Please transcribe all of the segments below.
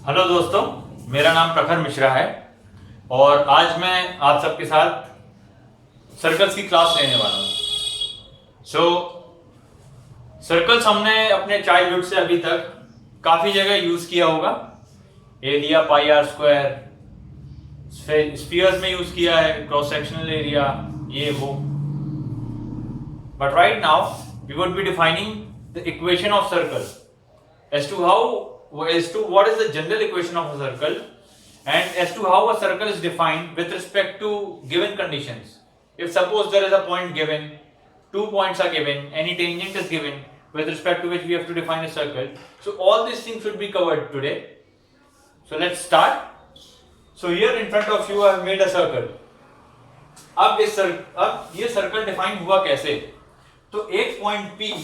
Hello दोस्तों, मेरा नाम प्रखर मिश्रा है और आज मैं आप सबके साथ सर्कल्स की क्लास लेने वाला हूँ। सर्कल्स हमने अपने चाइल्डहुड से अभी तक काफ़ी जगह यूज़ किया होगा। Area, pi r square, spheres में यूज़ किया है, क्रॉस सेक्शनल एरिया, ये वो। But right now we would be defining the equation of circle as to what is the general equation of a circle and as to how a circle is defined with respect to given conditions. If suppose there is a point given, 2 points are given, any tangent is given with respect to which we have to define a circle. So all these things should be covered today. So let's start. So here in front of you I have made a circle. अब ये circle define हुआ कैसे? तो एक point P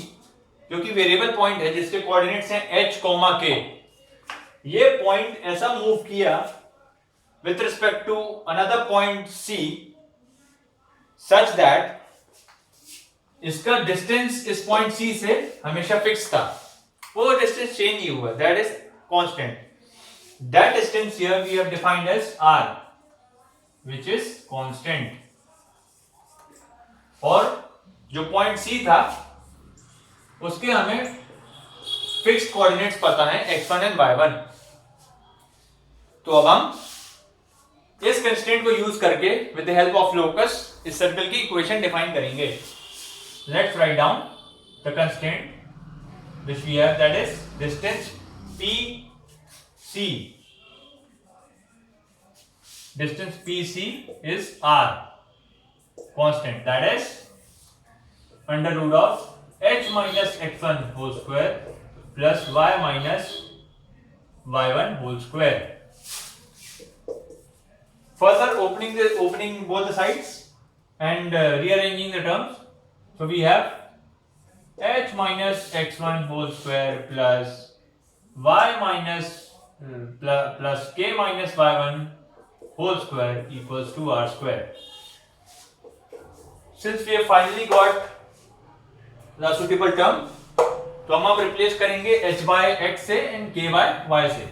जो कि variable point है जिसके कोऑर्डिनेट्स हैं h, k, ये पॉइंट ऐसा मूव किया with respect to another point C such that इसका डिस्टेंस इस पॉइंट C से हमेशा फिक्स था, वो डिस्टेंस चेंज नहीं हुआ, that is constant. That distance here we have defined as r which is constant. और जो पॉइंट C था उसके हमें फिक्स्ड कोऑर्डिनेट्स पता है x1 एंड y1. तो अब हम इस कंस्ट्रेंट को यूज करके with the help of locus इस सर्कल की इक्वेशन डिफाइन करेंगे. Let's write down the constraint which we have, that is distance PC. Distance PC is r constant, that is under root of h minus x1 whole square plus y minus y1 whole square. Further opening both the sides and rearranging the terms. So we have h minus x1 whole square plus y minus plus k minus y1 whole square equals to r square. Since we have finally got the suitable term, तो हम अब replace करेंगे h by x से and k by y से.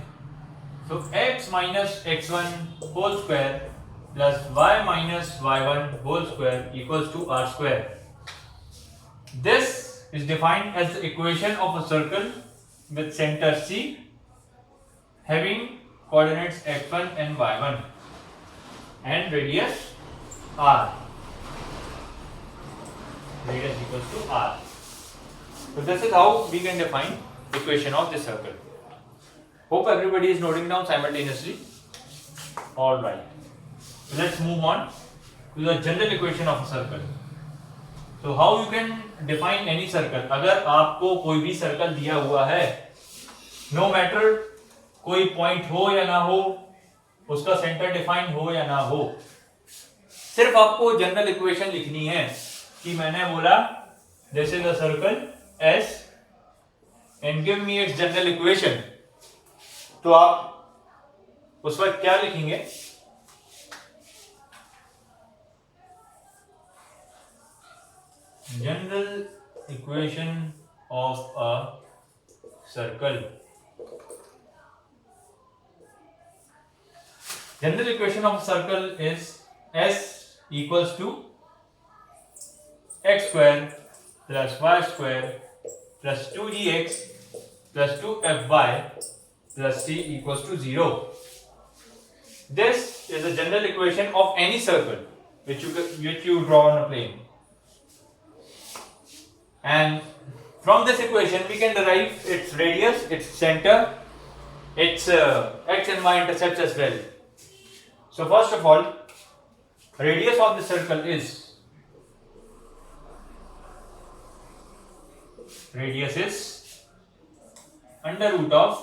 So x minus x1 whole square plus y minus y1 whole square equals to r square. This is defined as the equation of a circle with center C having coordinates x1 and y1 and radius r. Radius equals to r. So this is how we can define equation of this circle. Hope everybody is noting down simultaneously. All right. So let's move on to the general equation of a circle. So how you can define any circle? अगर आपको कोई भी circle दिया हुआ है, no matter कोई point हो या ना हो, उसका सेंटर डिफाइन हो या ना हो, सिर्फ आपको जनरल इक्वेशन लिखनी है कि मैंने बोला this is a circle S and give me its general equation. तो आप उस वक्त क्या लिखेंगे? General equation of a circle. General equation of a circle is S equals to x square plus y square plus 2gx plus 2fy plus c equals to 0. This is the general equation of any circle which you draw on a plane. And from this equation we can derive its radius, its center, its x and y intercepts as well. So first of all, radius of the circle is under root of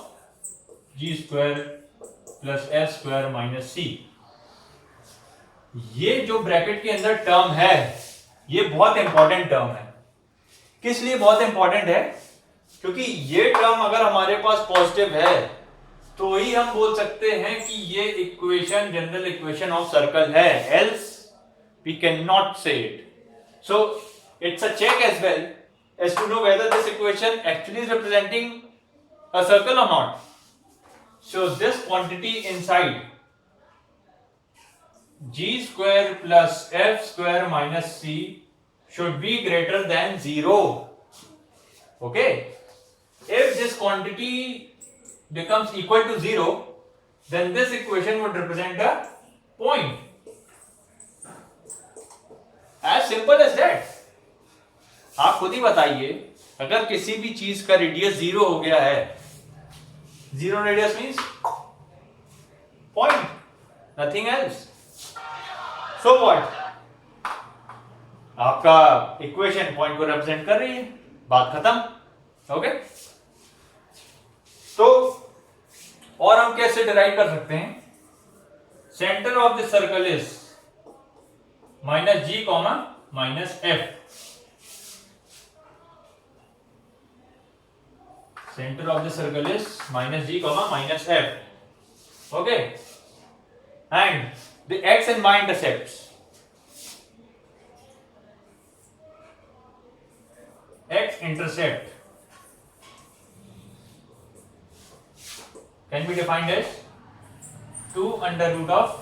g square plus s square minus c. ये जो bracket के अंदर term है ये बहुत important term है. किस लिए बहुत इंपॉर्टेंट है? क्योंकि ये टर्म अगर हमारे पास पॉजिटिव है तो ही हम बोल सकते हैं कि ये equation general equation of circle है, else we can not say it. So it's a check as well as to know whether this equation actually is representing a circle or not. So this quantity inside g square plus f square minus c should be greater than 0. Okay? If this quantity becomes equal to 0, then this equation would represent a point. As simple as that. आप खुद ही बताइए, अगर किसी भी चीज का radius 0 हो गया है, 0 radius means point, nothing else. So what? आपका इक्वेशन पॉइंट को रिप्रेजेंट कर रही है, बात खत्म. ओके? तो और हम कैसे डिराइव कर सकते हैं? Centre of the circle is minus g comma minus f. Center of the circle is minus g comma minus f. Okay, and the x and y intercepts. X intercept can be defined as 2 under root of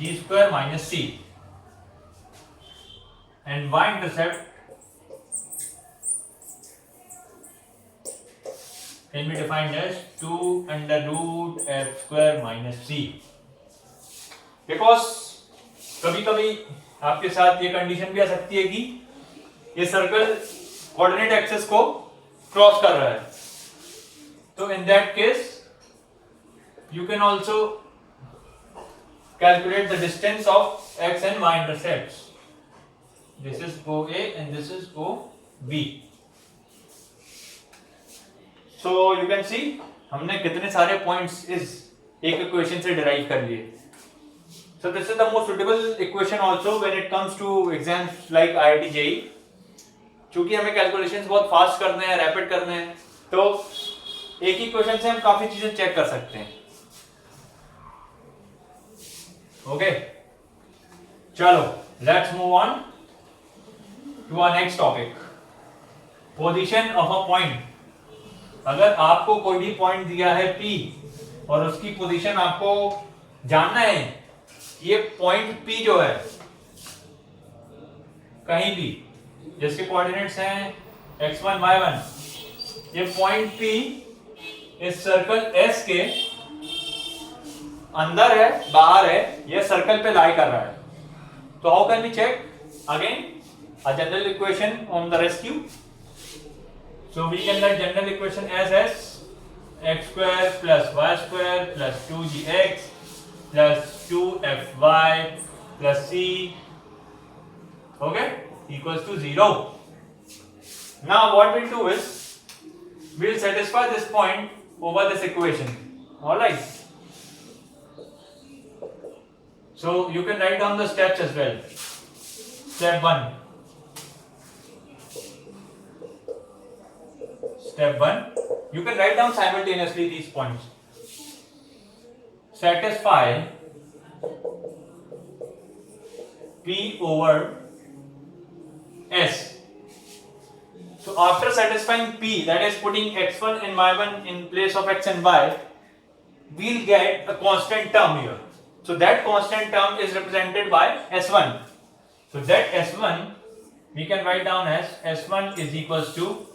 g square minus c, and y intercept can be defined as 2 under root f square minus c. Because कभी कभी आपके साथ ये condition भी आ सकती है कि ये सर्कल कोऑर्डिनेट एक्सिस को क्रॉस कर रहा है, तो इन that case you can also calculate the distance of x and y intercepts. This is OA and this is OB. So you can see हमने कितने सारे पॉइंट्स इस एक इक्वेशन से डिराइव कर लिए. So this is the most suitable equation also when it comes to exams like IIT JEE. चूंकि हमें कैलकुलेशंस बहुत फास्ट करने हैं, रैपिड करने हैं, तो एक ही क्वेश्चन से हम काफी चीजें चेक कर सकते हैं. ओके, चलो let's move on to our next topic, position of a point. अगर आपको कोई भी पॉइंट दिया है P और उसकी पोजीशन आपको जानना है, ये पॉइंट P जो है कहीं भी जिसके कोऑर्डिनेट्स हैं x1 y1, ये पॉइंट P इस सर्कल S के अंदर है, बाहर है, ये सर्कल पे लाई कर रहा है. तो how can we check? Again a general equation on the rescue. So we can write general equation as x square plus y square plus 2gx plus 2fy plus c, okay, equals to 0. Now what we'll do is we'll satisfy this point over this equation. Alright. So you can write down the steps as well. Step 1. Step 1, you can write down simultaneously these points. Satisfy P over S. So after satisfying P, that is putting x1 and y1 in place of x and y, we'll get a constant term here. So that constant term is represented by S1. So that S1 we can write down as S1 is equals to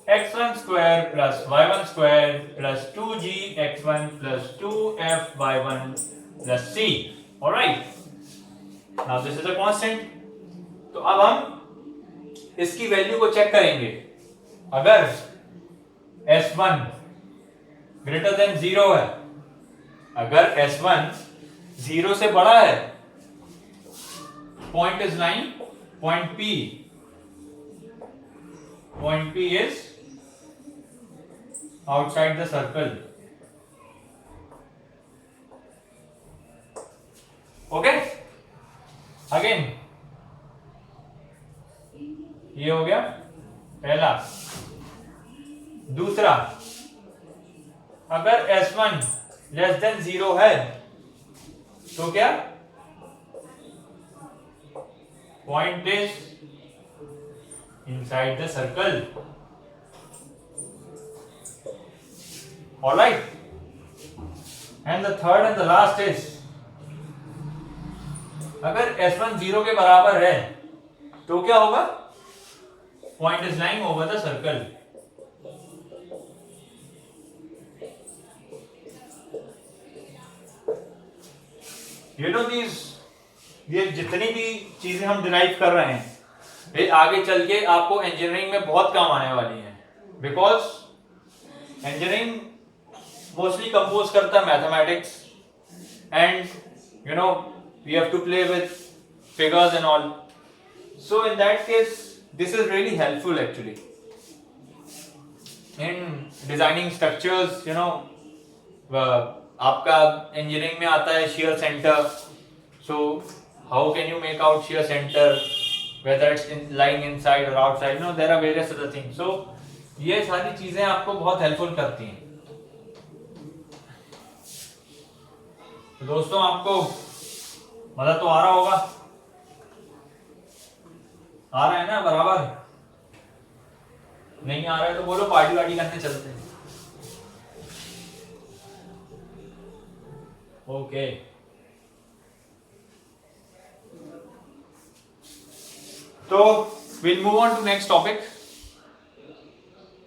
x1 square plus y1 square plus 2gx1 plus 2fy1 plus c. Alright. Now this is a constant. तो अब हम इसकी value को check करेंगे. अगर S1 greater than 0 है, अगर S1 0 से बड़ा है, point is lying, point P is outside the circle. Okay, again ये हो गया पहला. दूसरा, अगर S1 लेस देन 0 है तो क्या? Point is inside the circle. Alright. And the third and the last is, अगर S1 0 के बराबर है तो क्या होगा? Point is lying over the circle. You know these, ये जितनी भी चीजें हम डिराइव कर रहे हैं ये आगे चल के आपको इंजीनियरिंग में बहुत काम आने वाली हैं, बिकॉज इंजीनियरिंग मोस्टली कंपोज करता है mathematics and you know we have to play with figures and all. So in that case this is really helpful actually in designing structures. You know आपका engineering में आता है shear center. So how can you make out shear center, whether it's lying inside or outside? You know, there are various other things. So ये सारी चीजें आपको बहुत helpful करती हैं. तो दोस्तों आपको मजा तो आ रहा होगा, आ रहा है ना बराबर? नहीं आ रहा है तो बोलो, पार्टी वार्टी करने चलते हैं. ओके तो we'll move on to next topic.